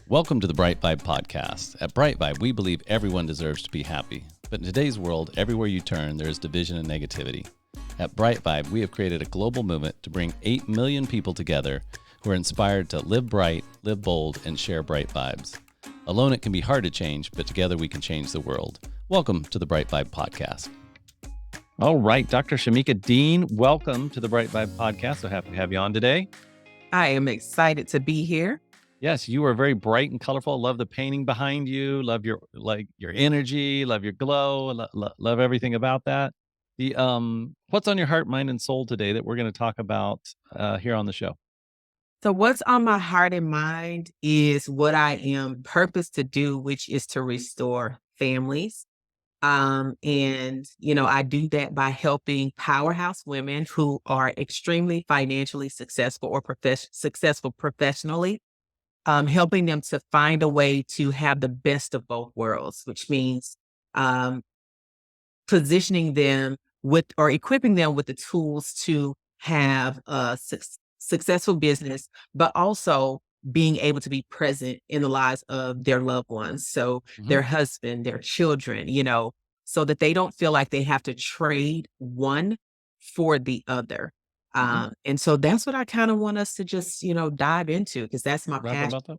Welcome to the BriteVibe podcast. At BriteVibe, we believe everyone deserves to be happy. But in today's world, everywhere you turn, there is division and negativity. At BriteVibe, we have created a global movement to bring 8 million people together who are inspired to live bright, live bold, and share bright vibes. Alone, it can be hard to change, but together we can change the world. Welcome to the BriteVibe podcast. All right, Dr. Shamieka Dean, welcome to the BriteVibe podcast. So happy to have you on today. I am excited to be here. Yes, you are very bright and colorful. Love the painting behind you. Love your energy. Love your glow. Love everything about that. The what's on your heart, mind, and soul today that we're going to talk about here on the show? So what's on my heart and mind is what I am purposed to do, which is to restore families. I do that by helping powerhouse women who are extremely financially successful or successful professionally, helping them to find a way to have the best of both worlds, which means um, positioning them with or equipping them with the tools to have a successful business, but also being able to be present in the lives of their loved ones. So their husband, their children, so that they don't feel like they have to trade one for the other. And so that's what I kind of want us to just, dive into because that's my Right passion. about that?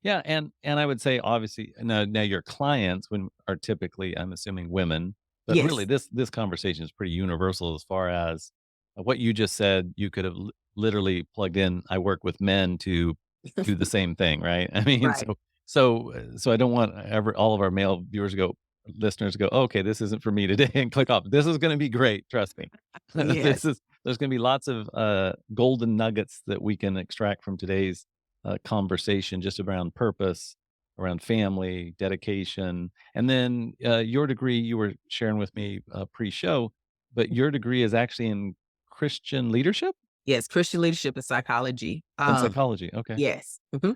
Yeah, and I would say obviously now your clients are typically, I'm assuming, women, but really Yes. this conversation is pretty universal as far as what you just said. You could have literally plugged in, I work with men to do the same thing, right? I mean, Right. so I don't want all of our male listeners go, okay, this isn't for me today, and click off. This is going to be great, trust me. Yes. There's going to be lots of golden nuggets that we can extract from today's conversation, just around purpose, around family, dedication, and then your degree you were sharing with me pre-show, but your degree is actually in Christian leadership Yes. Christian leadership and psychology. and psychology. Okay. Yes. Mhm.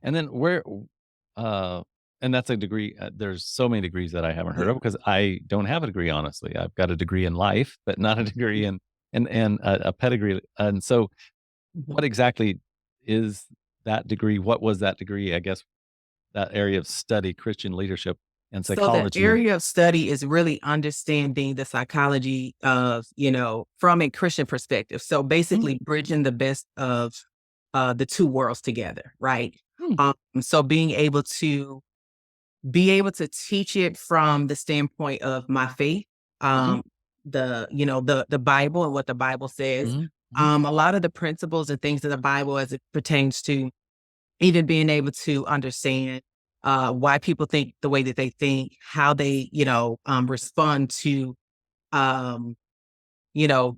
And then uh, and that's a degree. There's so many degrees that I haven't heard Yeah. of because I don't have a degree. Honestly, I've got a degree in life, but not a degree in and a pedigree. And so, Mhm. what exactly is that degree? What was that degree? I guess that area of study, Christian leadership and So the psychology. area of study is really understanding the psychology of, from a Christian perspective. So Mm, basically bridging the best of the two worlds together, right? mm, So being able to teach it from the standpoint of my faith, mhm, um, the Bible and what the Bible says. mhm, mhm, A lot of the principles and things in the Bible as it pertains to even being able to understand why people think the way that they think, how they, respond to, um,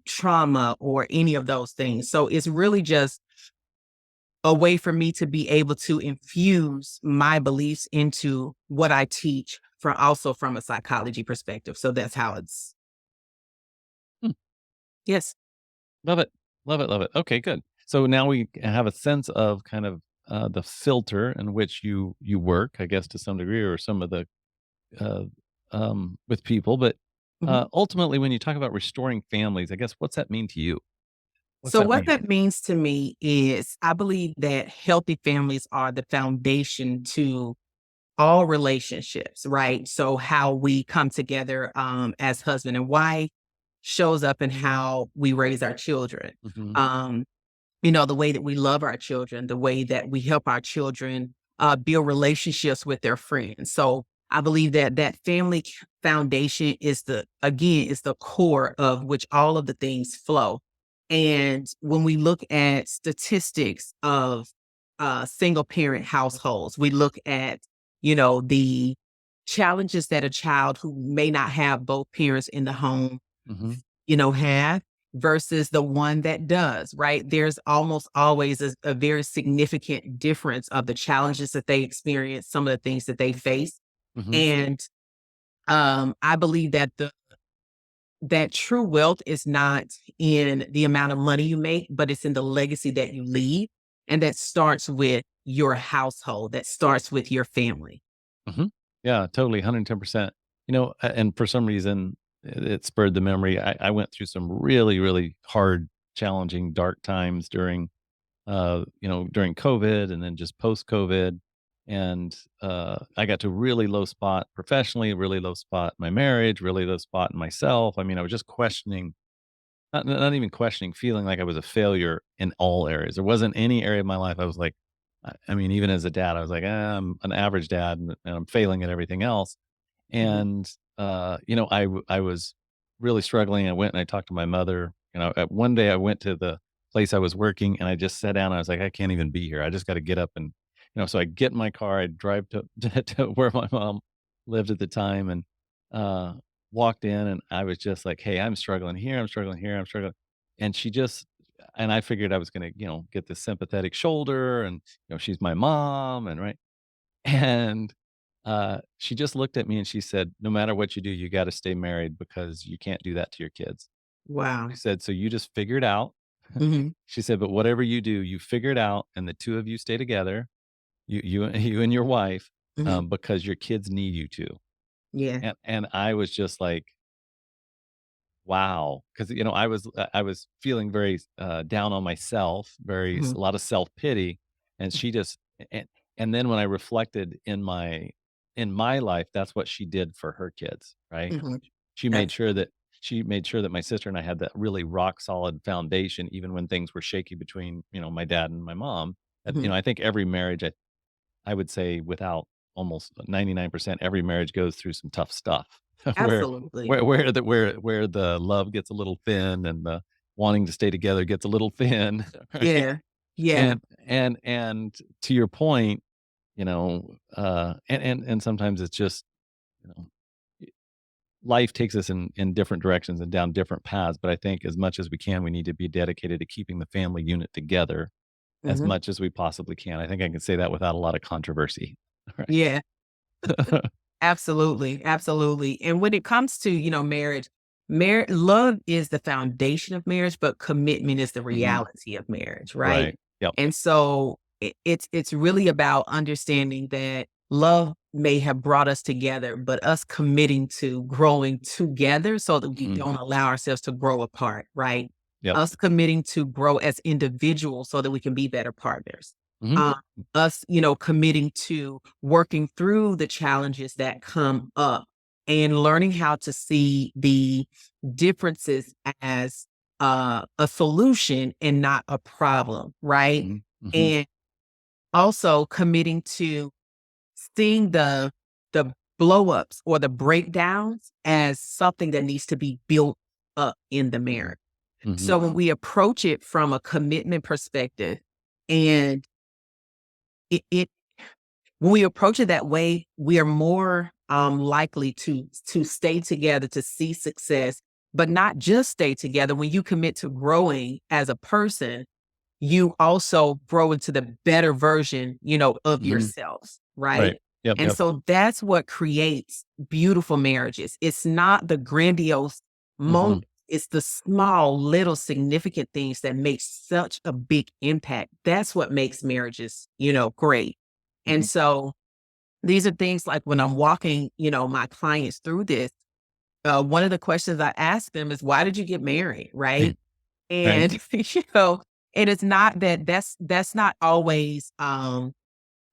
trauma or any of those things. So it's really just a way for me to be able to infuse my beliefs into what I teach from a psychology perspective. So that's how it's, mm. yes. Love it. Love it. Love it. Okay, good. So now we have a sense of kind of the filter in which you work, I guess, to some degree, or some of the uh, with people. But Mhm. ultimately, when you talk about restoring families, I guess, what's that mean to you? What's So that what mean? that means to me is I believe that healthy families are the foundation to all relationships, right? So how we come together as husband and wife shows up in how we raise our children. Hmm. Um, the way that we love our children, the way that we help our children build relationships with their friends. So I believe that that family foundation is the core of which all of the things flow. And when we look at statistics of single parent households, we look at, the challenges that a child who may not have both parents in the home Hmm. have versus the one that does, right? There's almost always a very significant difference of the challenges that they experience, some of the things that they face. Hmm. And I believe that that true wealth is not in the amount of money you make, but it's in the legacy that you leave. And that starts with your household, that starts with your family. Hmm. Yeah, totally, 110%. And for some reason, it spurred the memory. I went through some really, really hard, challenging, dark times during during COVID and then just post COVID. and I got to a really low spot professionally, really low spot in my marriage, really low spot in myself. I mean, I was just questioning, not even questioning, feeling like I was a failure in all areas. There wasn't any area of my life I was like, I mean, even as a dad, I was like, I'm an average dad, and I'm failing at everything else. Mhm. And, I was really struggling. I went and I talked to my mother. At one day I went to the place I was working and I just sat down. And I was like, I can't even be here. I just got to get up and, so I get in my car, I drive to, to where my mom lived at the time, and, uh, walked in, and I was just like, hey, I'm struggling here. I'm struggling here. I'm struggling. And and I figured I was going to, get this sympathetic shoulder, and, she's my mom, and right. And, she just looked at me and she said, "No matter what you do, you gotta stay married because you can't do that to your kids." She Wow. said, "So you just figure it out." Mhm. She said, "But whatever you do, you figure it out, and the 2 of you stay together, you and your wife, Mhm. because your kids need you to." Yeah. And I was just like, wow, because I was feeling very, down on myself, a Mhm. lot of self-pity, and she just and and then when I reflected in my life, that's what she did for her kids, right? Mhm. She made sure Absolutely. that my sister and I had that really rock solid foundation even when things were shaky between, my dad and my mom. Mhm. I think every marriage, I would say without almost 99%, every marriage goes through some tough stuff where Absolutely. where the love gets a little thin, and the wanting to stay together gets a little thin, right? Yeah. Yeah. And to your point, and sometimes it's just, you know, life takes us in different directions and down different paths, but I think as much as we can, we need to be dedicated to keeping the family unit together as Mhm. much as we possibly can. I think I can say that without a lot of controversy. Yeah. Right. Absolutely, absolutely. And when it comes to, marriage, love is the foundation of marriage, but commitment is the Mhm. reality of marriage, right? Right. Yep. And so it's really about understanding that love may have brought us together, but us committing to growing together so that we Mhm. don't allow ourselves to grow apart, right? Yep. Us committing to grow as individuals so that we can be better partners. Mhm. Um, us, committing to working through the challenges that come up and learning how to see the differences as a solution and not a problem, right? Mhm. Mhm. And also committing to seeing the blow ups or the breakdowns as something that needs to be built up in the Mhm. marriage. Mhm. So when we approach it from a commitment perspective, and it when we approach it that way, we are more likely to stay together, to see success, but not just stay together. When you commit to growing as a person, you also grow into the better version, of Mhm. yourselves, Right. right? Yep. And Yep. so that's what creates beautiful marriages. It's not the grandiose Mhm. moment. It's the small, little significant things that make such a big impact. That's what makes marriages, great. And Mhm. so these are things like when I'm walking, my clients through this, one of the questions I ask them is, why did you get married? Right. Right. And, it is not that that's not always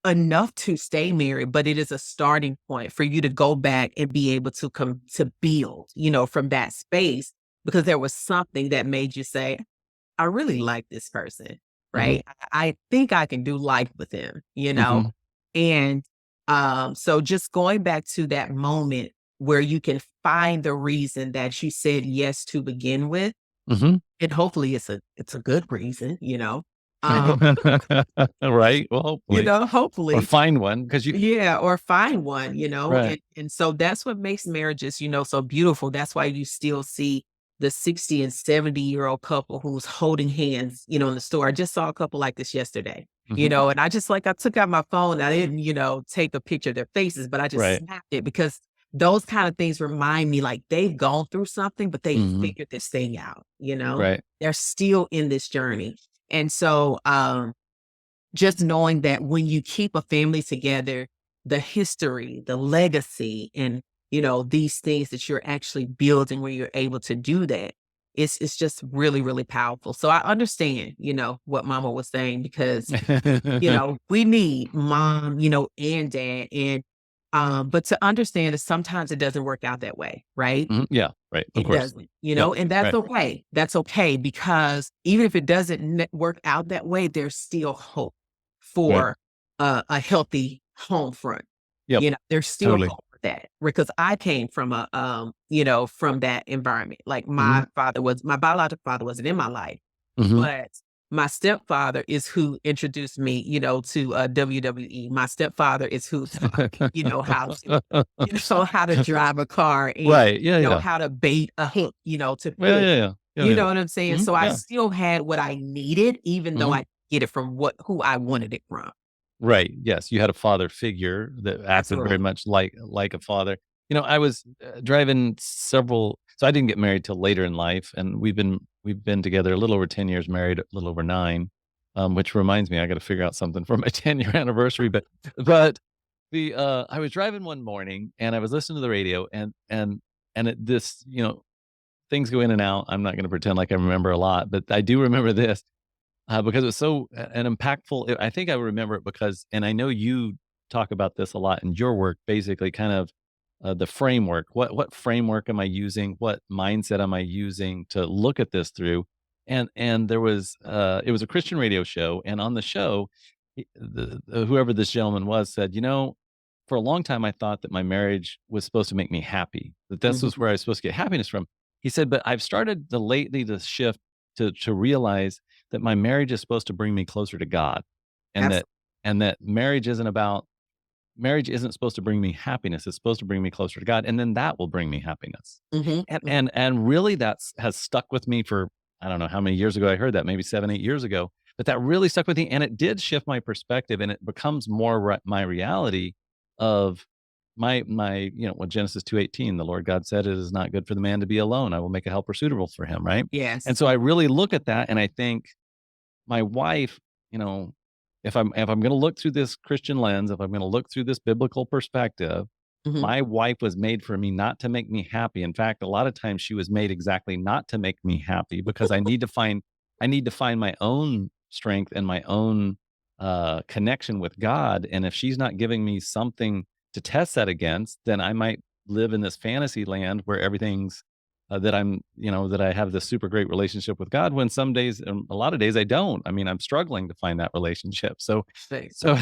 enough to stay married, but it is a starting point for you to go back and be able to come to build, from that space because there was something that made you say, I really like this person, Mhm. right? I think I can do life with him, Mhm. And so just going back to that moment where you can find the reason that you said yes to begin with, Mhm. and hopefully it's a good reason, Um, Right. Well, hopefully. Or hopefully. find one because you Yeah, or find one, right. and so that's what makes marriages, so beautiful. That's why you still see the 60 and 70-year-old couple who's holding hands, in the store. I just saw a couple like this yesterday, Mhm. and I took out my phone. I didn't, take a picture of their faces, but I just Right. snapped it because those kind of things remind me like they've gone through something, but they Mhm. figured this thing out. Right. They're still in this journey. And so just knowing that when you keep a family together, the history, the legacy, and these things that you're actually building when you're able to do that it's just really, really powerful. So I understand, what Mama was saying, because we need mom, and dad, and but to understand that sometimes it doesn't work out that way, right? Yeah, right. Of It course. doesn't, Yep. and that's Right. okay. That's okay, because even if it doesn't work out that way, there's still hope Right. for a healthy home front. Yep. There's still Totally. hope for that, because I came from from that environment. Like Mhm. my biological father wasn't in my life, Mhm. but my stepfather is who introduced me, to WWE. My stepfather is who taught me, how to drive a car, and Right. Yeah, yeah. how to bait a hook, to Yeah, fish. yeah, yeah. Yeah, You yeah. know what I'm saying? Mhm. So I Yeah. still had what I needed, even though Mhm. I get it from who I wanted it from. Right. Yes, you had a father figure that acted very Absolutely. much like a father. I was driving several. So I didn't get married till later in life, and we've been together a little over 10 years, married a little over 9. Which reminds me, I got to figure out something for my 10-year anniversary. But the I was driving one morning and I was listening to the radio, and this things go in and out. I'm not going to pretend like I remember a lot, but I do remember this. Because it was so an impactful. I think I remember it because, and I know you talk about this a lot in your work, basically kind of the framework. What framework am I using? What mindset am I using to look at this through? And there was it was a Christian radio show, and on the show, whoever this gentleman was said, for a long time I thought that my marriage was supposed to make me happy, that this was Mhm. where I was supposed to get happiness from. He said, but I've started to lately to shift to realize that my marriage is supposed to bring me closer to God, and that Absolutely. marriage isn't supposed to bring me happiness. It's supposed to bring me closer to God, and then that will bring me happiness. Mhm. And really that's has stuck with me for I don't know how many years ago I heard that, maybe 7, 8 years ago, but that really stuck with me, and it did shift my perspective, and it becomes more my reality of what Genesis 2:18, the Lord God said, "It is not good for the man to be alone. I will make a helper suitable for him," right? And Yes. so I really look at that and I think my wife, you know, if I'm going to look through this Christian lens, if I'm going to look through this biblical perspective, Mhm. my wife was made for me not to make me happy. In fact, a lot of times she was made exactly not to make me happy because I need to find my own strength and my own connection with God. And if she's not giving me something to test that against, then I might live in this fantasy land where everything's that I have this super great relationship with God when some days, a lot of days I don't. I mean, I'm struggling to find that relationship. So, Right. so,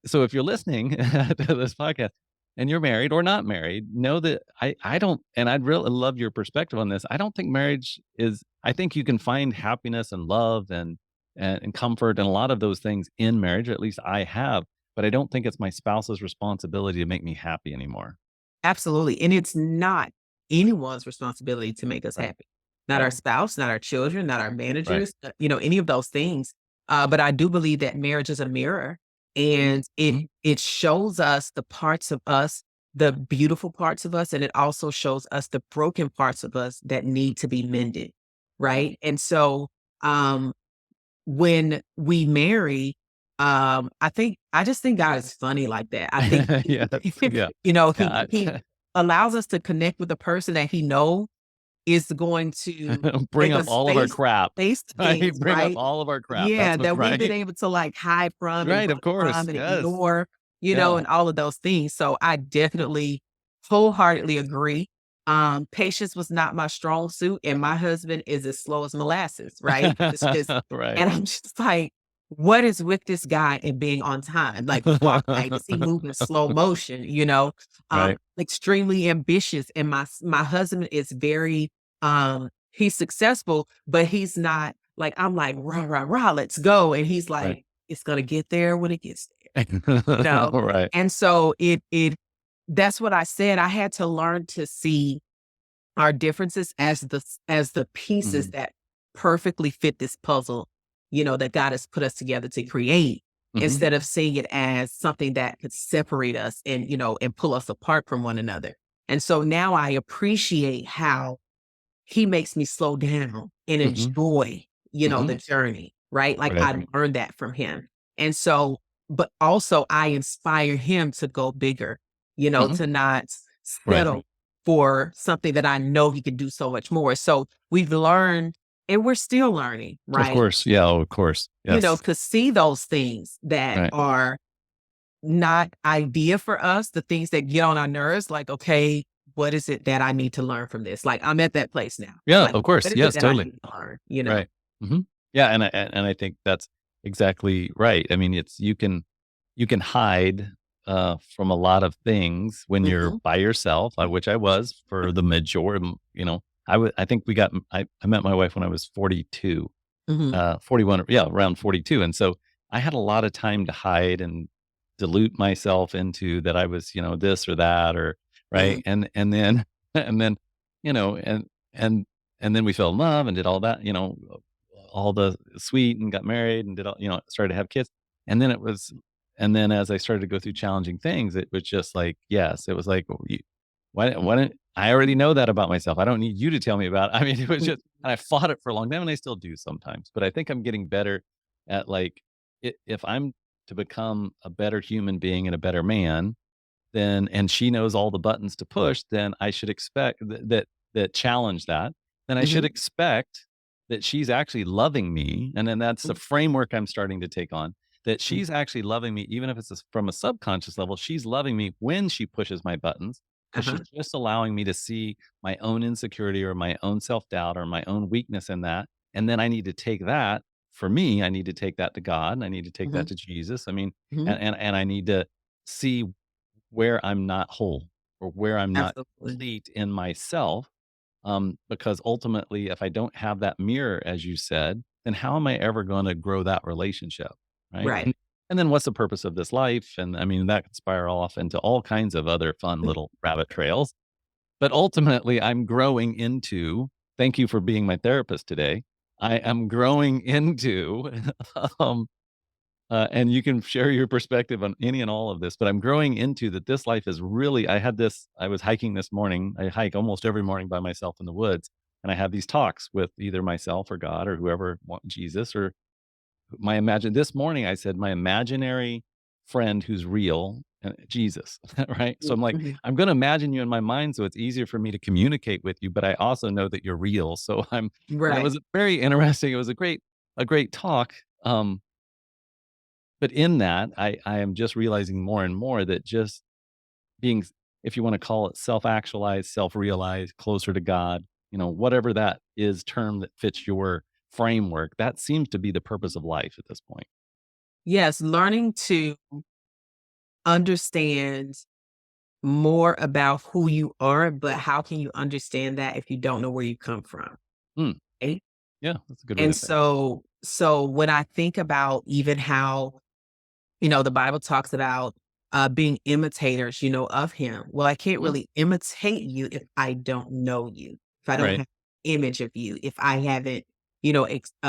so if you're listening to this podcast and you're married or not married, know that I don't, and I'd really love your perspective on this. I don't think marriage is, I think you can find happiness and love and comfort and a lot of those things in marriage, or at least I have, but I don't think it's my spouse's responsibility to make me happy anymore. Absolutely. And it's not anyone's responsibility to make us Right. happy. Not Right. our spouse, not our children, not our Right. managers, any of those things. But I do believe that marriage is a mirror, and Mhm. it shows us the parts of us, the beautiful parts of us, and it also shows us the broken parts of us that need to be mended. Right. And so um when we marry, I just think God is funny like that. I think, Yes. Yeah. he Yeah. he allows us to connect with a person that he know is going to Bring make up us all of our crap, face the right? things, Bring up right? all of our crap. Yeah, That's what that we've been right? able to like hide from and Right, run of course. from and Yes. ignore, Yeah. and all of those things. So I definitely wholeheartedly agree. Patience was not my strong suit, and my husband is as slow as molasses, right? It's just, Right. and I'm just like, what is with this guy and being on time? Like, why is he moving slow motion? Right. Extremely ambitious, and my husband is very he's successful, but he's not like, I'm like, "Rah, rah, rah, let's go." And he's Right. like, "It's gonna get there when it gets there," you know? Right. And so it that's what I said. I had to learn to see our differences as the pieces Mhm. that perfectly fit this puzzle, that God has put us together to create, Mhm. instead of seeing it as something that could separate us and, and pull us apart from one another. And so now I appreciate how he makes me slow down and Mhm. enjoy, Mhm. the journey, right? Like Right. I learned that from him. And so, but also I inspire him to go bigger, Mhm. to not Right. settle. for something that I know he could do so much more. So we've learned, and we're still learning, Of right? course. Yeah. Of course. Yes. To see those things that Right. are not idea for us, the things that get on our nerves, like, okay, what is it that I need to learn from this? Like, I'm at that place now. Yeah. Like, Of course. what is it Yes. that I Totally. need to learn? Right. Hmm. Yeah. And I think that's exactly right. I mean, you can hide from a lot of things when you're Hmm. by yourself, which I was for the majority. I think I met my wife when I was 42, Hmm. 41, yeah, around 42. And so I had a lot of time to hide and dilute myself into that I was, this or that, or Hmm. right. And then, and then, you know, and, and then we fell in love and did all that, all the sweet, and got married and did all, started to have kids. And then and then as I started to go through challenging things, it was just like, yes, it was like, "Well, why don't I already know that about myself? I don't need you to tell me about it." I mean, it was just, and I fought it for a long time, and I still do sometimes, but I think I'm getting better at like, if I'm to become a better human being and a better man, then, and she knows all the buttons to push, then I should expect that challenge that. Then I should Hmm. expect that she's actually loving me. And then that's the framework I'm starting to take on, that she's actually loving me, even if it's from a subconscious level, she's loving me when she pushes my buttons, because Uh-huh. she's just allowing me to see my own insecurity or my own self doubt or my own weakness in that. And then I need to take that, for me, I need to take that to God, and I need to take Hmm. that to Jesus. I mean, Hmm. and I need to see where I'm not whole or where I'm not Absolutely. complete in myself. Because ultimately, if I don't have that mirror, as you said, then how am I ever going to grow that relationship? Right. Right. And then what's the purpose of this life? And I mean, that could spiral off into all kinds of other fun little rabbit trails. But ultimately, I'm growing into, thank you for being my therapist today. I am growing into um, and you can share your perspective on any and all of this, but I'm growing into that this life is really, I was hiking this morning. I hike almost every morning by myself in the woods. And I have these talks with either myself or God or whoever, Jesus, or this morning I said, my imaginary friend who's real, Jesus, right? So I'm like, Mhm. I'm going to imagine you in my mind so it's easier for me to communicate with you, but I also know that you're real. So and it Right. was very interesting. It was a great talk. But in that, I am just realizing more and more that just being, if you want to call it self-actualized, self-realized, closer to God, whatever that is term that fits your framework, that seems to be the purpose of life at this point. Yes, learning to understand more about who you are, but how can you understand that if you don't know where you come from? Hmm. Right? Yeah, that's a good way And to think. so when I think about even how, the Bible talks about being imitators, of him. Well, I can't Mhm. really imitate you if I don't know you, if I don't Right. have image of you, if I haven't,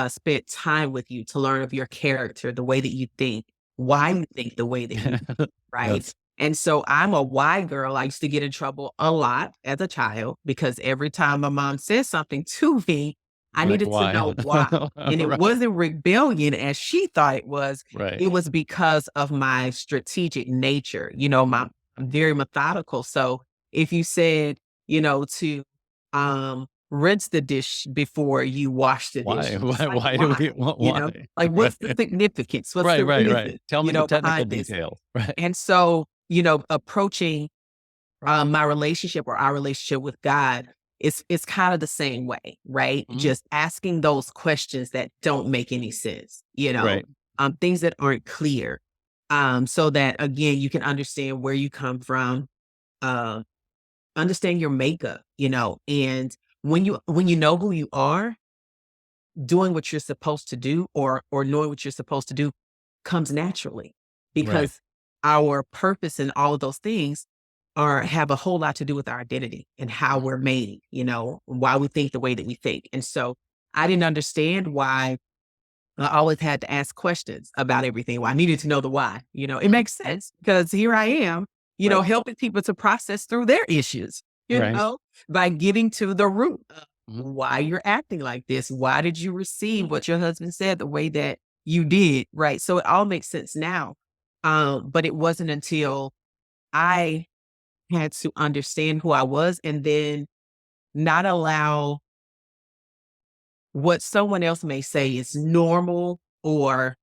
spent time with you to learn of your character, the way that you think, why you think the way that you think, right? Yes. And so I'm a why girl. I used to get in trouble a lot as a child because every time my mom said something to me, I You're like, needed to why? know why. And it Right. wasn't rebellion as she thought it was. Right. It was because of my strategic nature. I'm very methodical. So if you said, to rinse the dish before you wash the Why? dishes, Why? like Why do why? we want why? Like Right. what's the significance? What's Right. the Right. reason, Right. Tell me the technical behind this? details. Right. And so, approaching my relationship or our relationship with God, it's kind of the same way, right? Mhm. Just asking those questions that don't make any sense, Right. things that aren't clear, so that again you can understand where you come from, uh, understand your makeup, and when you know who you are, doing what you're supposed to do or knowing what you're supposed to do comes naturally Right. because our purpose and all of those things are have a whole lot to do with our identity and how Mhm. we're made, why we think the way that we think. And so I didn't understand why I always had to ask questions about everything. Well, I needed to know the why. It Mhm. makes sense because here I am, Right. helping people to process through their issues, Right. by getting to the root of Mhm. why you're acting like this. Why did you receive what your husband said the way that you did? Right. So it all makes sense now. But it wasn't until I had to understand who I was and then not allow what someone else may say is normal or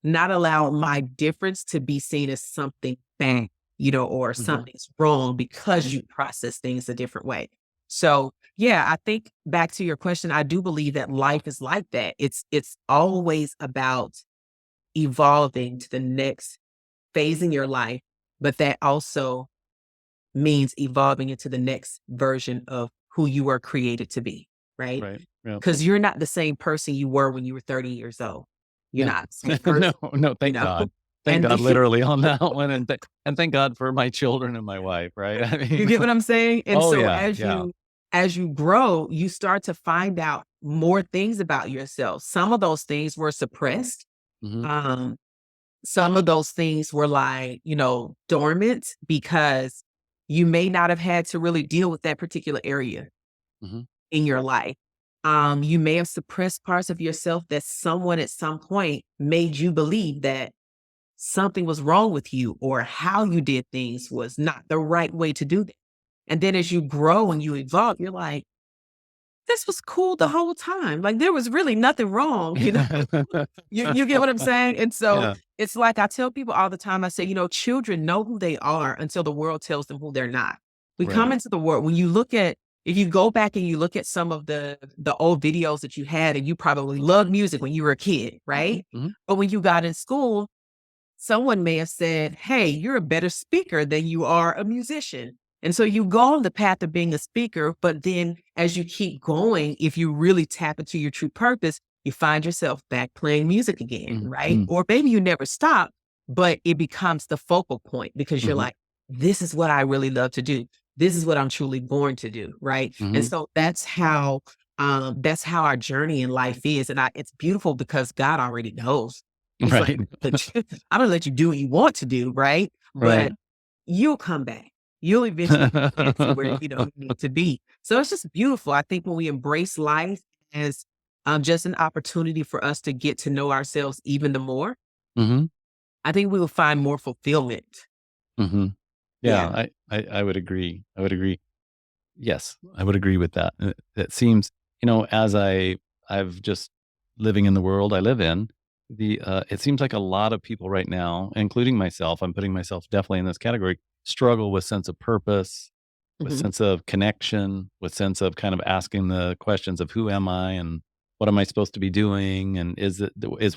not allow my difference to be seen as something bad, or something's wrong because you process things a different way. So yeah, I think back to your question, I do believe that life is like that. It's always about evolving to the next phase in your life, but that also means evolving into the next version of who you were created to be, right? Right. Yeah. Because you're not the same person you were when you were 30 years old. You're Yeah. not the same No, person, no, you thank know? God. Thank And God literally on that one. And thank God for my children and my wife, right? I you mean, get what I'm saying? And oh so yeah, yeah. as you grow, you start to find out more things about yourself. Some of those things were suppressed. Hmm. Um, some of those things were like, dormant because you may not have had to really deal with that particular area Hmm. in your life. You may have suppressed parts of yourself that someone at some point made you believe that something was wrong with you or how you did things was not the right way to do them. And then as you grow and you evolve, you're like, this was cool the whole time. Like there was really nothing wrong, You get what I'm saying? And so Yeah. it's like I tell people all the time, I say, children know who they are until the world tells them who they're not. We come Right. into the world, if you go back and you look at some of the old videos that you had, and you probably loved music when you were a kid, right? Hmm. But when you got in school, someone may have said, hey, you're a better speaker than you are a musician. And so you go on the path of being a speaker, but then as you keep going, if you really tap into your true purpose, you find yourself back playing music again, right? Hmm. Or maybe you never stop, but it becomes the focal point because you're Hmm. like, this is what I really love to do. This is what I'm truly born to do, right? And Hmm. so that's how our journey in life is. And it's beautiful because God already knows. He's like, Right. I'm gonna let you do what you want to do, right? Right. But you'll come back. You'll eventually get to where you need to be. So it's just beautiful. I think when we embrace life as just an opportunity for us to get to know ourselves even the more, Hmm. I think we will find more fulfillment. Hmm. Yeah, Yeah. I would agree. I would agree. Yes, I would agree with that. It seems, as I've just living in the world I live in, it seems like a lot of people right now, including myself, I'm putting myself definitely in this category, struggle with sense of purpose, with Mhm. sense of connection, with sense of kind of asking the questions of who am I and what am I supposed to be doing, and is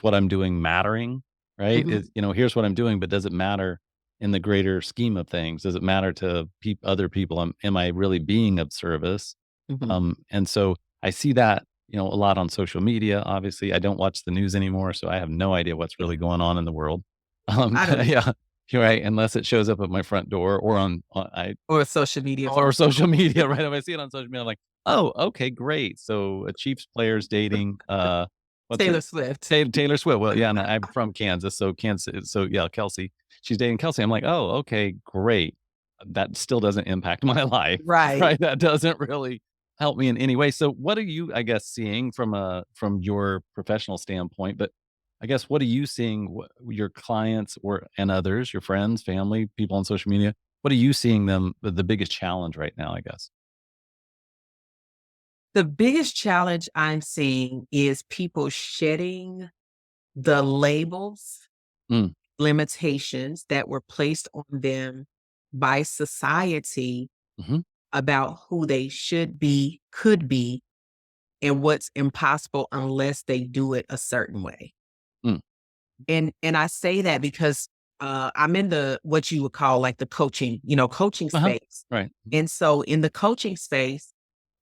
what I'm doing mattering, right? Mhm. Here's what I'm doing, but does it matter in the greater scheme of things? Does it matter to other people? Am I really being of service? Mhm. And so I see that, a lot on social media. Obviously, I don't watch the news anymore, so I have no idea what's Yeah. really going on in the world. I don't either. Yeah, you're right. Unless it shows up at my front door or I Or social media or for social media, right? If I see it on social media, I'm like, oh, okay, great. So a Chiefs player's dating, what's her Taylor Swift. Taylor Swift. Well, yeah, and I'm from Kansas, so Kansas. So yeah, Kelsey. She's dating Kelsey. I'm like, oh, okay, great. That still doesn't impact my life, Right. right? That doesn't really help me in any way. So, what are you, I guess, seeing from your professional standpoint? But I guess, what are you seeing? Your clients and others, your friends, family, people on social media? What are you seeing the biggest challenge right now? I guess. The biggest challenge I'm seeing is people shedding the labels, Mm, limitations that were placed on them by society hmm. about who they should be, could be, and what's impossible unless they do it a certain way. Mm. And I say that because I'm in the what you would call like the coaching Uh-huh. space. Right. And so in the coaching space,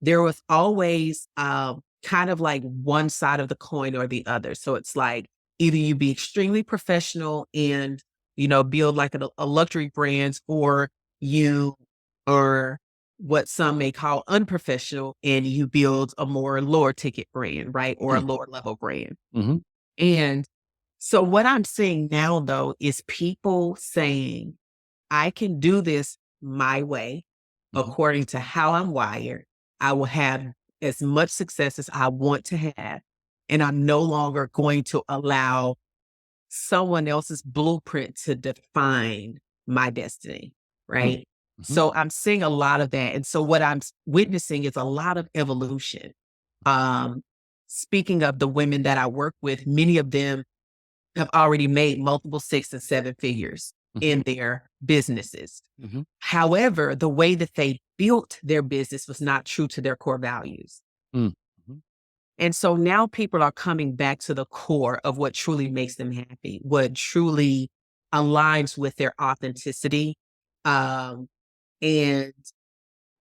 there was always kind of like one side of the coin or the other. So it's like either you be extremely professional and build like a luxury brand, or you are what some may call unprofessional and you build a more lower ticket brand, right? Or a Mm, lower level brand. mhm, And so what I'm seeing now though is people saying, I can do this my way mhm, according to how I'm wired. I will have as much success as I want to have. And I'm no longer going to allow someone else's blueprint to define my destiny. mm. Right. So I'm seeing a lot of that. And so what I'm witnessing is a lot of evolution. Um, Speaking of the women that I work with, many of them have already made multiple 6 and 7 figures in their businesses. However, the way that they built their business was not true to their core values. And so now people are coming back to the core of what truly makes them happy, what truly aligns with their authenticity. And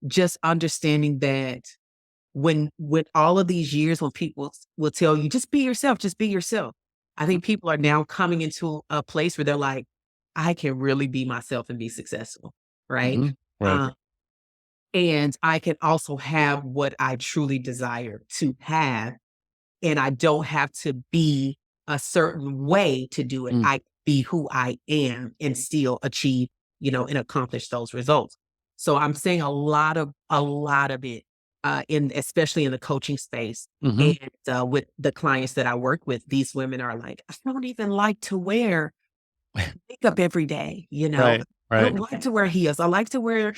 just understanding that when with all of these years, when people will tell you, just be yourself, just be yourself. I think people are now coming into a place where they're like, I can really be myself and be successful. Right. Right. And I can also have what I truly desire to have. And I don't have to be a certain way to do it. I be who I am and still achieve, and accomplish those results. So I'm seeing a lot of it especially in the coaching space. And with the clients that I work with, these women are like, I don't even like to wear makeup every day, Right. I don't like to wear heels. I like to wear,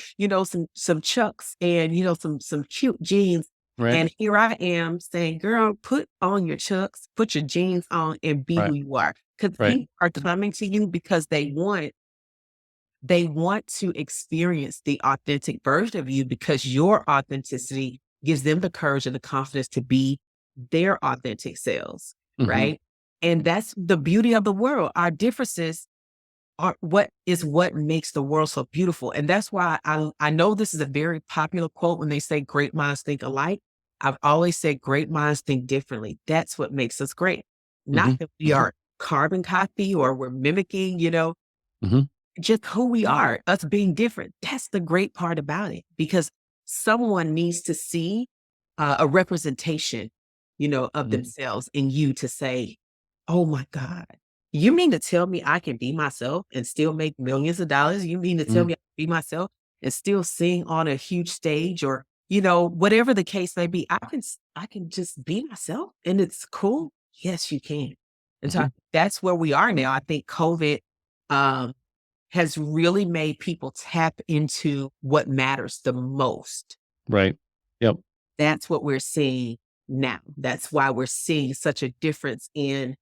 some Chucks and, some cute jeans. Right. And here I am saying, girl, put on your Chucks, put your jeans on and be who you are. Because people are coming to you because they want to experience the authentic version of you, because your authenticity gives them the courage and the confidence to be their authentic selves. Right. And that's the beauty of the world. Our differences are what makes the world so beautiful. And that's why I know this is a very popular quote when they say great minds think alike. I've always said great minds think differently. That's what makes us great. Not that we are carbon copy or we're mimicking, just who we are, us being different. That's the great part about it, because someone needs to see a representation, of themselves in you to say, oh my God, you mean to tell me I can be myself and still make millions of dollars? You mean to tell me I can be myself and still sing on a huge stage, or, whatever the case may be, I can just be myself and it's cool. Yes, you can. And so that's where we are now. I think COVID, has really made people tap into what matters the most. Right. Yep. That's what we're seeing now. That's why we're seeing such a difference in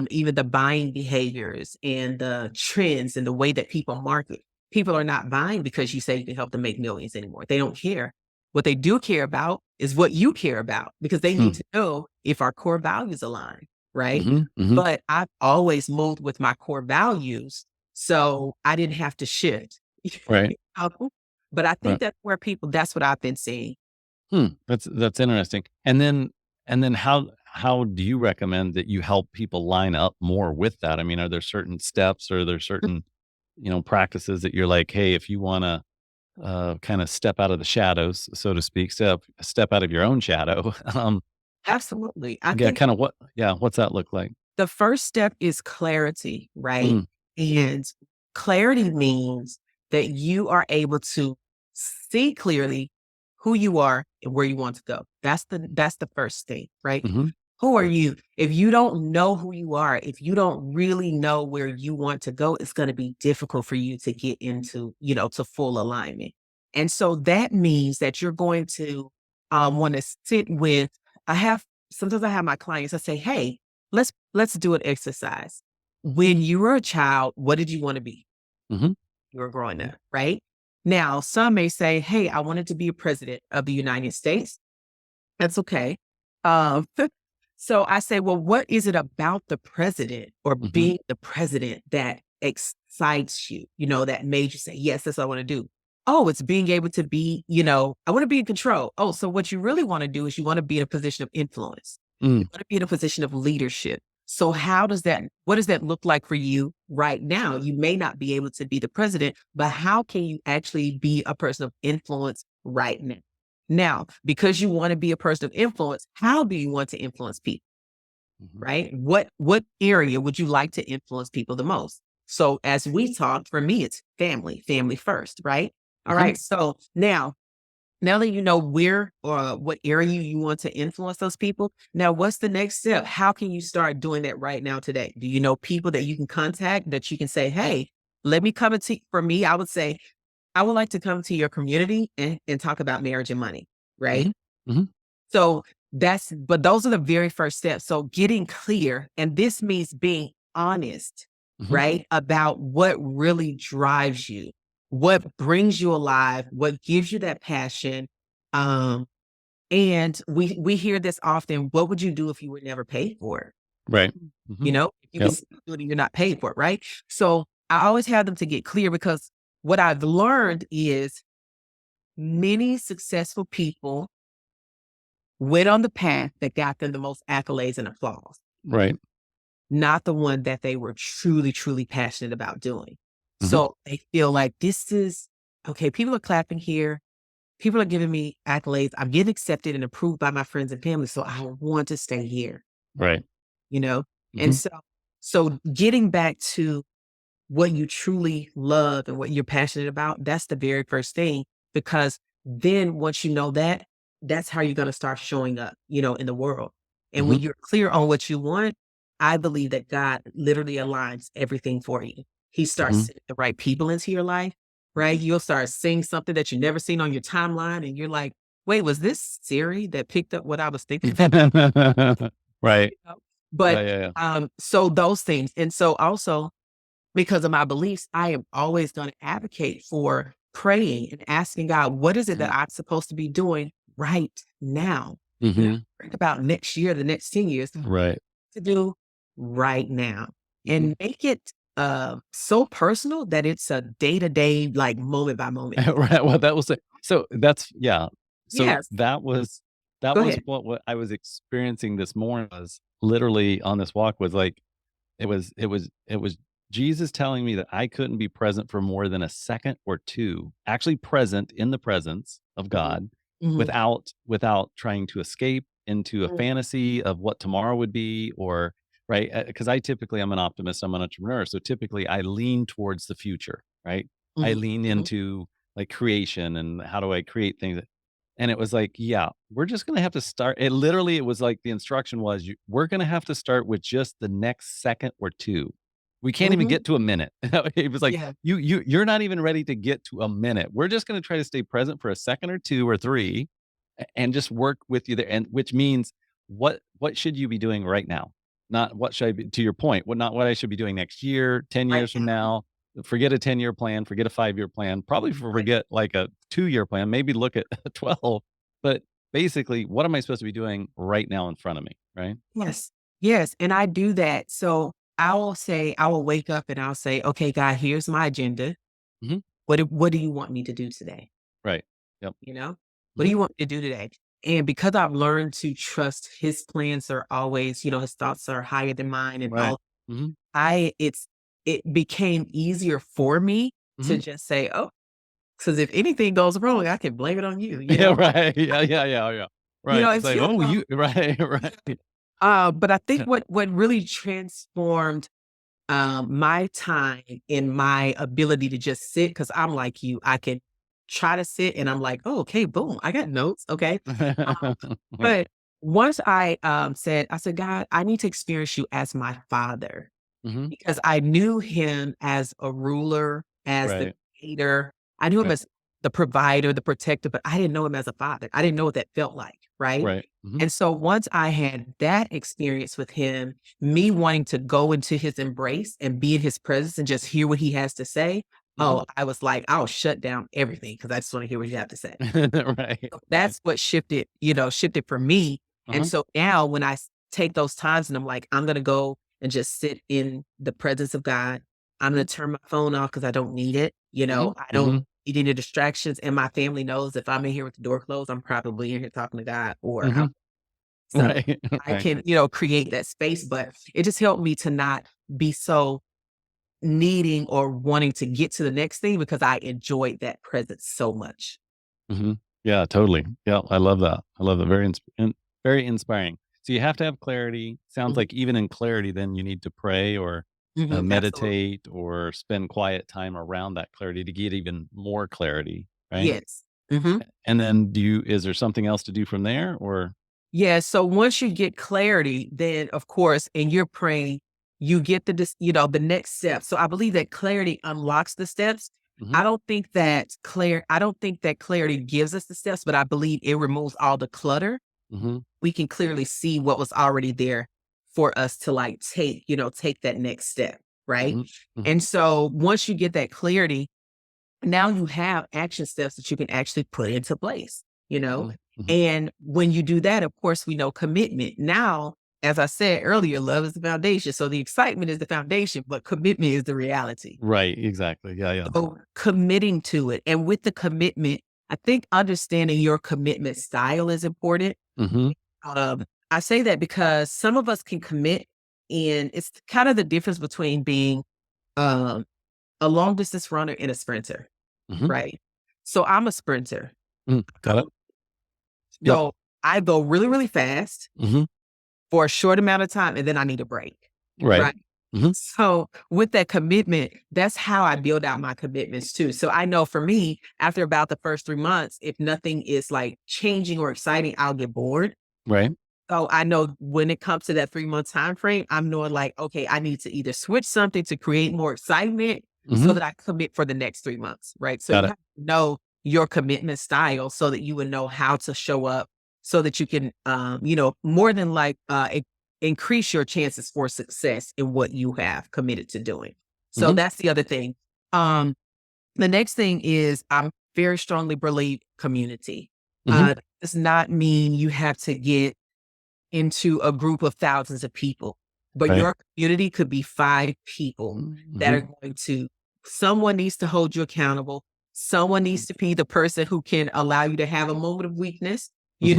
even the buying behaviors and the trends and the way that people market. People are not buying because you say you can help them make millions anymore. They don't care. What they do care about is what you care about, because they need to know if our core values align, right? But I've always moved with my core values, so I didn't have to shift. Right. But I think that's where that's what I've been seeing. That's interesting. And then how do you recommend that you help people line up more with that? I mean, are there certain steps, or are there certain, practices that you're like, hey, if you want to kind of step out of the shadows, so to speak, step out of your own shadow. Absolutely. I Yeah, think kind of what's that look like? the first step is clarity, right? And clarity means that you are able to see clearly who you are and where you want to go. That's the first thing, right? Who are you? If you don't know who you are, if you don't really know where you want to go, it's going to be difficult for you to get into, to full alignment. And so that means that you're going to want to sit with, sometimes I have my clients, I say, hey, let's do an exercise. When you were a child, what did you want to be? You were growing up, right? Now, some may say, hey, I wanted to be a president of the United States. That's okay. So I say, well, what is it about the president or being the president that excites you, that made you say, yes, that's what I want to do? Oh, it's being able to be, I want to be in control. Oh, so what you really want to do is you want to be in a position of influence. You want to be in a position of leadership. So what does that look like for you right now? You may not be able to be the president, but how can you actually be a person of influence right now? Now, because you want to be a person of influence, how do you want to influence people? Right? What area would you like to influence people the most? So as we talked, for me, it's family first, right? All right. So now that you know where or what area you want to influence those people, now what's the next step? How can you start doing that right now today? Do you know people that you can contact that you can say, hey, let me come and for me, I would say, I would like to come to your community and talk about marriage and money, right? Mm-hmm. Mm-hmm. So but those are the very first steps. So getting clear, and this means being honest, Mm-hmm. right? About what really drives you, what brings you alive, what gives you that passion. And we hear this often. What would you do if you were never paid for it? Right. Mm-hmm. You know, if you Yep. can still do it and you're not paid for it, right? So I always have them to get clear, because what I've learned is many successful people went on the path that got them the most accolades and applause, Right. not the one that they were truly, truly passionate about doing. Mm-hmm. So they feel like this is okay. People are clapping here. People are giving me accolades. I'm getting accepted and approved by my friends and family. So I want to stay here, Right. you know? Mm-hmm. And so getting back to what you truly love and what you're passionate about, that's the very first thing. Because then once you know that, that's how you're going to start showing up, in the world. And Mm-hmm. when you're clear on what you want, I believe that God literally aligns everything for you. He starts Mm-hmm. sending the right people into your life, right? You'll start seeing something that you never seen on your timeline. And you're like, wait, was this Siri that picked up what I was thinking? Right. But Yeah. so those things. And so also, because of my beliefs, I am always going to advocate for praying and asking God, what is it that I'm supposed to be doing right now? Mm-hmm. Think about next year, the next 10 years, Right. to do right now, Mm-hmm. and make it so personal that it's a day-to-day, like moment by moment. Right. Well, that was it. So that's So Yes. that was Go ahead. what I was experiencing this morning. Was literally on this walk was like it was Jesus telling me that I couldn't be present for more than a second or two, actually present in the presence of God, Mhm. without trying to escape into a Mhm. fantasy of what tomorrow would be, or right, because I'm an optimist, I'm an entrepreneur, so typically I lean towards the future, right? I Mhm. lean Mhm. into like creation and how do I create things. And it was like, yeah, we're just gonna have to start. It was like the instruction was, we're gonna have to start with just the next second or two. We can't even Mhm. get to a minute. It was like, Yeah. you're not even ready to get to a minute. We're just gonna try to stay present for a second or two or three, and just work with you there. And which means, what should you be doing right now? Not what should I be, to your point, not what I should be doing next year, 10 Right years from now. now. Forget a 10-year plan, forget a 5-year plan, probably Right. forget like a 2-year plan, maybe look at a 12. But basically, what am I supposed to be doing right now in front of me, right? Yes. Yes. And I do that. So I will wake up and I'll say, okay, God, here's my agenda. Mhm. What do you want me to do today? Right. Yep. You know, what do Mhm. you want me to do today? And because I've learned to trust his plans are always, his thoughts are higher than mine and Right. all, Mhm. it became easier for me to Mhm. just say, oh, because if anything goes wrong, I can blame it on you, Yeah, right. Yeah. Right. It's it's like, your "Oh, fault. you" right, right. But I think what really transformed my time and my ability to just sit, because I'm like you, I can try to sit and I'm like, oh, okay, boom, I got notes. Okay. Um, but once I said, God, I need to experience you as my father, Mhm. because I knew him as a ruler, as the Right, creator. I knew him right, as the provider, the protector, but I didn't know him as a father. I didn't know what that felt like. Right. right. Mhm. And so once I had that experience with him, me wanting to go into his embrace and be in his presence and just hear what he has to say, Mhm. oh, I was like, I'll shut down everything because I just want to hear what you have to say. Right, So right. that's what shifted for me. And Uh-huh. so now when take those times and I'm like, I'm going to go and just sit in the presence of God. I'm going Mhm. to turn my phone off because I don't need it. Mhm. I don't Mhm. need any distractions. And my family knows if I'm in here with the door closed, I'm probably in here talking to God or out. Mhm. So Right, I right. can, create that space, but it just helped me to not be so needing or wanting to get to the next thing because I enjoyed that presence so much. Mhm. Yeah, totally. Yeah, I love that. I love that. Very inspiring. So you have to have clarity. Sounds Mhm. like even in clarity, then you need to pray or Mhm. Absolutely. meditate or spend quiet time around that clarity to get even more clarity, right? Yes. Mhm. And then is there something else to do from there or? Yeah, so once you get clarity, then of course, and you're praying, you get the next step. So I believe that clarity unlocks the steps. I don't think that clarity gives us the steps, but I believe it removes all the clutter. We can clearly see what was already there for us to like take that next step. Right. And so once you get that clarity, now you have action steps that you can actually put into place, And when you do that, of course, we know commitment. Now, as I said earlier, love is the foundation. So the excitement is the foundation, but commitment is the reality. Right. Exactly. Yeah. So committing to it. And with the commitment, I think understanding your commitment style is important. I say that because some of us can commit, and it's kind of the difference between being um, a long distance runner and a sprinter, right? So I'm a sprinter. Got it. So I go really, really fast for a short amount of time, and then I need a break. Right. So with that commitment, that's how I build out my commitments too. So I know for me, after about the first 3 months, if nothing is like changing or exciting, I'll get bored. Right. So I know when it comes to that 3-month time frame, I'm knowing like, okay, I need to either switch something to create more excitement so that I commit for the next 3 months, right? So Got you it. have to know your commitment style so that you would know how to show up so that you can, more than like increase your chances for success in what you have committed to doing. So that's the other thing. The next thing is I'm very strongly believe community. Does not mean you have to get into a group of thousands of people, but your community could be 5 people that are going to, someone needs to hold you accountable. Someone needs to be the person who can allow you to have a moment of weakness. You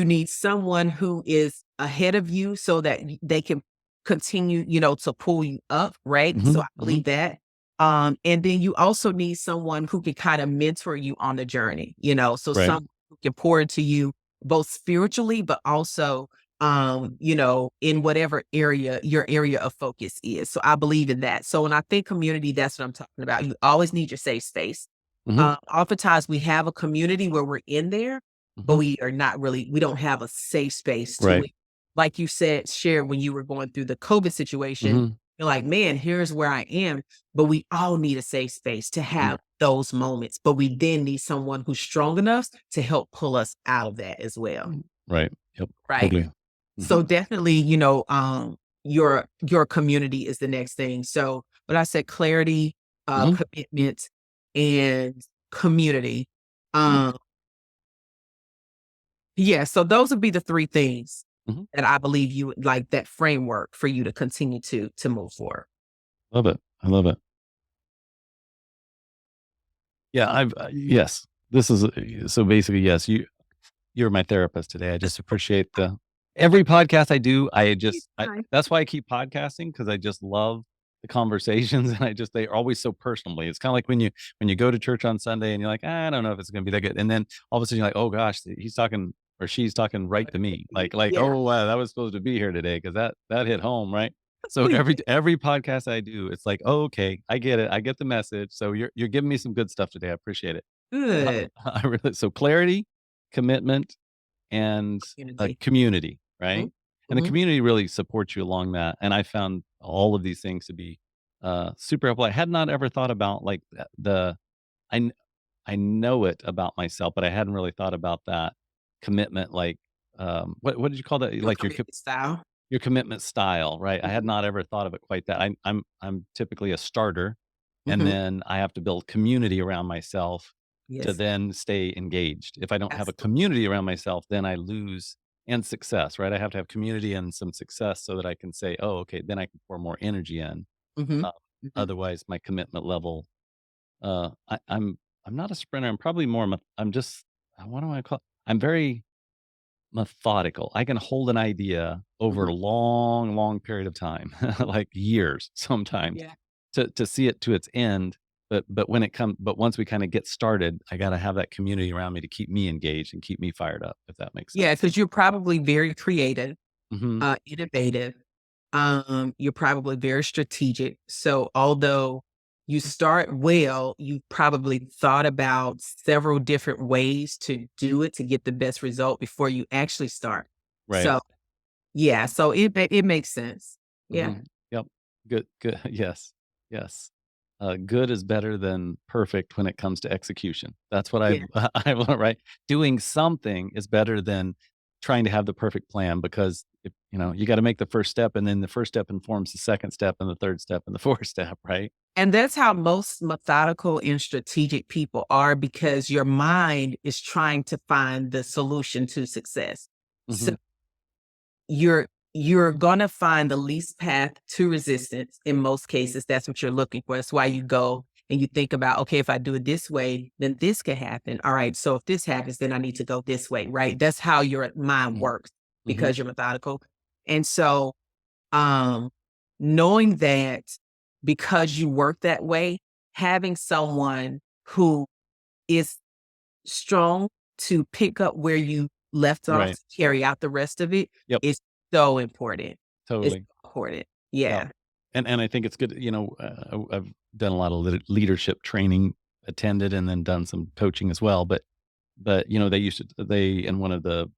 need someone who is ahead of you so that they can continue, to pull you up. Right. So I believe that. And then you also need someone who can kind of mentor you on the journey, so someone who can pour into you both spiritually, but also, in whatever area your area of focus is. So I believe in that. So when I think community, that's what I'm talking about. You always need your safe space. Oftentimes we have a community where we're in there, but we don't have a safe space to it. Like you shared when you were going through the COVID situation, you're like, man, here's where I am. But we all need a safe space to have those moments. But we then need someone who's strong enough to help pull us out of that as well. Right. Yep. Right. Totally. So definitely, your community is the next thing. So when I said clarity, commitment, and community, yeah, so those would be the 3 things that I believe you would like, that framework for you to continue to move forward. Love it. I love it. Yeah, yes. This is so basically, yes, you're my therapist today. I just appreciate every podcast I do. That's why I keep podcasting, because I just love the conversations, and they're always so personally. It's kind of like when you go to church on Sunday and you're like, I don't know if it's going to be that good, and then all of a sudden you're like, oh gosh, he's talking or she's talking right to me. Like oh wow, that was supposed to be here today, because that hit home, right? So every podcast I do, it's like, oh, okay, I get it. I get the message. So you're giving me some good stuff today. I appreciate it. Good. So clarity, commitment, and a community, right? And the community really supports you along that. And I found all of these things to be super helpful. I had not ever thought about like I I know it about myself, but I hadn't really thought about that commitment. Like, what did you call that? Like your style. Your commitment style, right? I had not ever thought of it quite that. I'm typically a starter, and then I have to build community around myself to then stay engaged. If I don't have a community around myself, then I lose, and success, right? I have to have community and some success so that I can say, oh, okay, then I can pour more energy in. Uh, Otherwise, my commitment level, I'm not a sprinter. I'm probably more. I'm just, what do I call? I'm very methodical. I can hold an idea over a long, long period of time, like years sometimes, to see it to its end. But once we kind of get started, I got to have that community around me to keep me engaged and keep me fired up, if that makes sense. Yeah, because you're probably very creative, innovative. You're probably very strategic. So although you start well, you probably thought about several different ways to do it to get the best result before you actually start. Right. So yeah, so it makes sense. Yeah. Yep. Good. Good. Yes. Yes. good is better than perfect when it comes to execution. That's what Yeah. I want, right? Doing something is better than trying to have the perfect plan because if, you got to make the first step, and then the first step informs the second step and the third step and the fourth step, right? And that's how most methodical and strategic people are, because your mind is trying to find the solution to success. Hmm. So you're gonna find the least path to resistance in most cases. That's what you're looking for. That's why you go and you think about, okay, if I do it this way, then this could happen. All right, so if this happens, then I need to go this way, right? That's how your mind works Hmm. because you're methodical. And so um knowing that because you work that way, having someone who is strong to pick up where you left off Right. to carry out the rest of it Yep. is so important. It's Totally. important. Yeah. Yeah. And I think it's good, I've done a lot of leadership training, attended, and then done some coaching as well. But they in one of the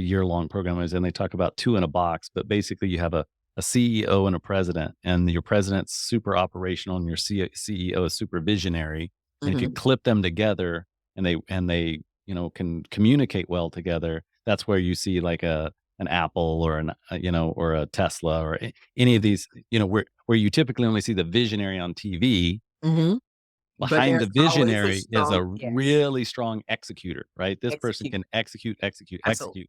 year-long program I was in, they talk about two in a box, but basically you have a CEO and a president, and your president's super operational and your CEO is super visionary. And if you Mhm. clip them together and they can communicate well together, that's where you see like an Apple or or a Tesla or any of these, where you typically only see the visionary on TV. Mhm. But Behind the there's always a visionary is strong a yes. really strong executor, right? This person Execute. can execute, execute, Absolutely.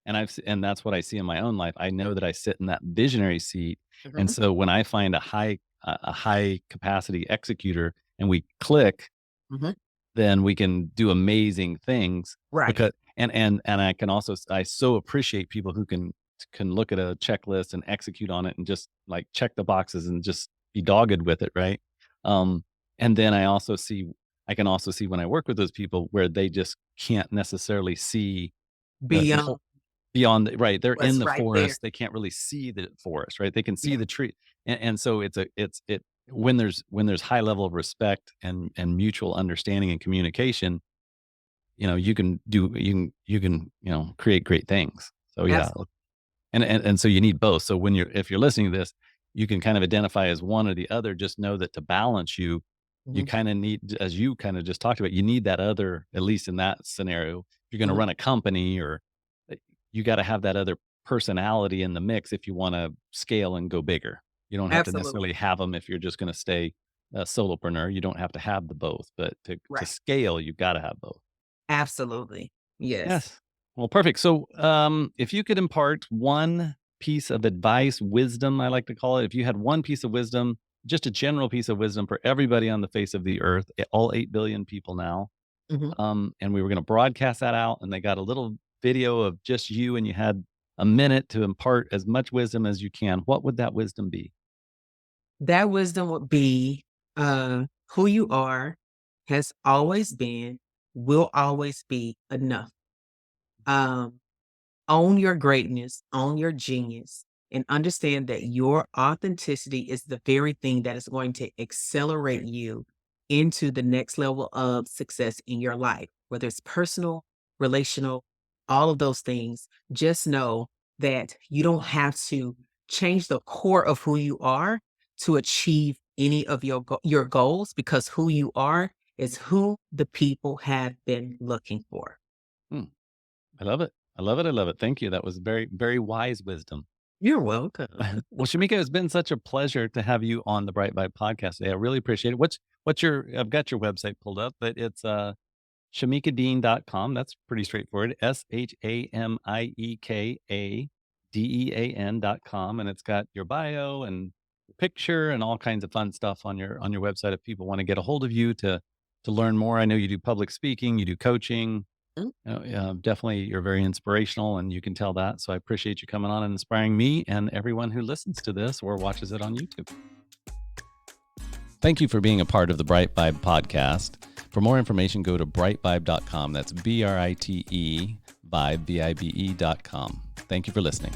execute. And that's what I see in my own life. I know that I sit in that visionary seat. And Mhm. so when I find a high capacity executor and we click, Mhm. then we can do amazing things Right. because and I can also I so appreciate people who can look at a checklist and execute on it and just like check the boxes and just be dogged with it, right? Um, and then I can also see when I work with those people where they just can't necessarily see the Beyond whole beyond right. They're in what's the right there. forest. They can't really see the forest, right? They can see Yeah. the tree. And so it when there's high level of respect and mutual understanding and communication, you can create great things. So yeah, Absolutely. and so you need both. So if you're listening to this, you can kind of identify as one or the other. Just know that to balance you Mhm. kind of need, as you kind of just talked about, you need that other, at least in that scenario. If you're going to Mhm. run a company or you got to have that other personality in the mix if you want to scale and go bigger. You don't have to Absolutely. necessarily have them if you're just going to stay a solopreneur. You don't have to have the both, but to Right. scale, you've got to have both. Absolutely. Yes. Yes. Well, perfect. So, if you could impart one piece of advice, wisdom, I like to call it, if you had one piece of wisdom, just a general piece of wisdom for everybody on the face of the earth, all 8 billion people now, Mhm. and we were going to broadcast that out, and they got a little video of just you, and you had a minute to impart as much wisdom as you can, what would that wisdom be? That wisdom would be, who you are has always been, will always be enough. Um, Own your greatness, own your genius, and understand that your authenticity is the very thing that is going to accelerate you into the next level of success in your life, whether it's personal, relational, all of those things. Just know that you don't have to change the core of who you are to achieve any of your goals, because who you are is who the people have been looking for. Hmm, I love it. I love it. I love it. Thank you. That was very, very wise wisdom. You're welcome. Well, Shamika, it's been such a pleasure to have you on the Bright Vibe podcast today. I really appreciate it. What's your I've got your website pulled up, but it's shamiekadean.com. That's pretty straightforward. SHAMIEKADEAN.com. And it's got your bio and your picture and all kinds of fun stuff on your website if people want to get a hold of you to learn more. I know you do public speaking, you do coaching. Yeah, definitely you're very inspirational and you can tell that. So I appreciate you coming on and inspiring me and everyone who listens to this or watches it on YouTube. Thank you for being a part of the Bright Vibe podcast. For more information, go to britevibe.com. That's BRITE vibe, VIBE.com. Thank you for listening.